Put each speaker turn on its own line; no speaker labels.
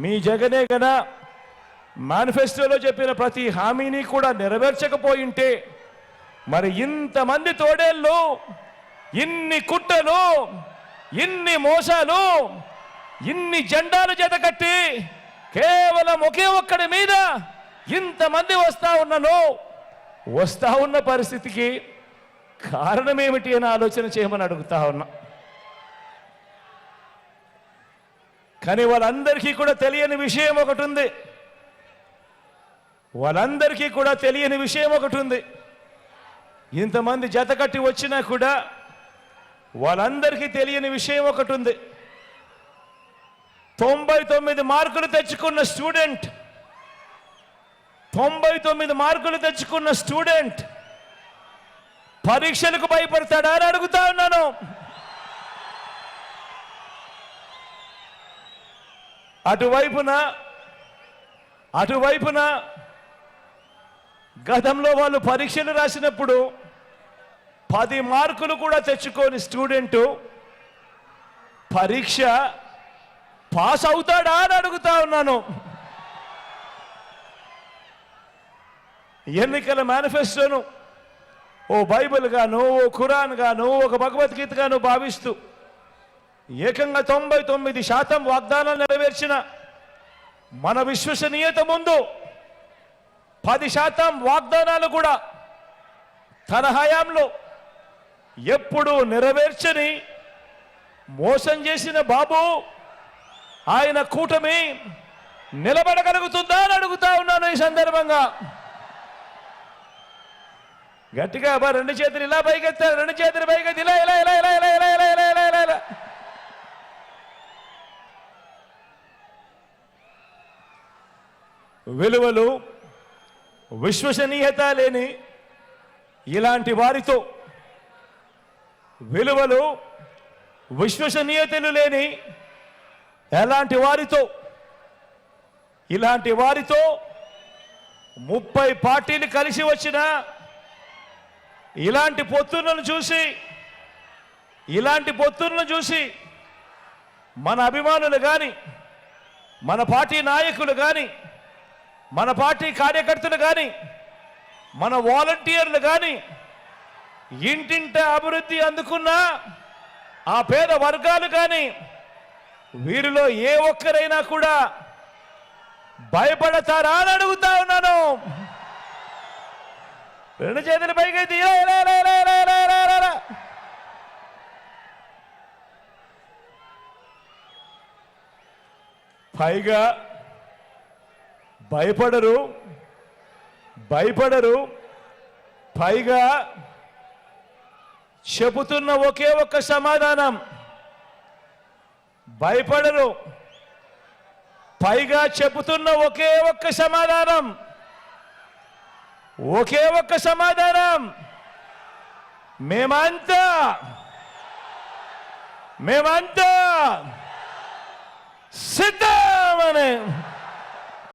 మీ జగనే కదా మేనిఫెస్టోలో చెప్పిన ప్రతి హామీని కూడా నెరవేర్చకపోయింటే మరి ఇంతమంది తోడేళ్ళు, ఇన్ని కుట్రలు, ఇన్ని మోసాలు, ఇన్ని జెండాలు జతకట్టి కేవలం ఒకే ఒక్కడి మీద ఇంతమంది వస్తా ఉన్న పరిస్థితికి కారణం ఏమిటి అని ఆలోచన చేయమని అడుగుతా ఉన్నా. కానీ వాళ్ళందరికీ కూడా తెలియని విషయం ఒకటి ఉంది. ఇంతమంది జతకట్టి వచ్చినా కూడా వాళ్ళందరికీ తెలియని విషయం ఒకటి ఉంది. 99 మార్కులు తెచ్చుకున్న స్టూడెంట్ 99 మార్కులు తెచ్చుకున్న స్టూడెంట్ పరీక్షలకు భయపడతాడా అని అడుగుతా ఉన్నాను. అటువైపున గతంలో వాళ్ళు పరీక్షలు రాసినప్పుడు 10 మార్కులు కూడా తెచ్చుకోని స్టూడెంటు పరీక్ష పాస్ అవుతాడా అని అడుగుతా ఉన్నాను. ఎన్నికల మేనిఫెస్టోను ఓ బైబిల్ గాను, ఓ ఖురాన్ గాను, ఒక భగవద్గీత గాను భావిస్తూ ఏకంగా 99% వాగ్దానాలు నెరవేర్చిన మన విశ్వసనీయత ముందు 10% వాగ్దానాలు కూడా తన హయాంలో ఎప్పుడు నెరవేర్చని మోసం చేసిన బాబు ఆయన కూటమి నిలబడగలుగుతుందా అని అడుగుతా ఉన్నాను. ఈ సందర్భంగా గట్టిగా రెండు చేతులు ఇలా పైకెత్తారు, రెండు చేతులు పైకెత్తి ఇలా ఇలా ఇలా ఇలా ఇలా ఇలా ఇలా ఇలా ఇలా ఇలా ఇలా విలువలు, విశ్వసనీయత లేని ఇలాంటి వారితో, విలువలు విశ్వసనీయతలు లేని ఇలాంటి వారితో 30 పార్టీలు కలిసి వచ్చిన ఇలాంటి పొత్తులను చూసి మన అభిమానులు కానీ, మన పార్టీ నాయకులు కానీ, మన పార్టీ కార్యకర్తలు కానీ, మన వాలంటీర్లు కానీ, ఇంటింట అభివృద్ధి అందుకున్న ఆ పేద వర్గాలు కానీ వీరిలో ఏ ఒక్కరైనా కూడా భయపడతారా అని అడుగుతా ఉన్నాను. రెండు చేతుల పైకి పైగా భయపడరు. పైగా చెబుతున్న ఒకే ఒక్క సమాధానం, భయపడరు. పైగా చెబుతున్న ఒకే ఒక్క సమాధానం, మేమంతా సిద్ధమని.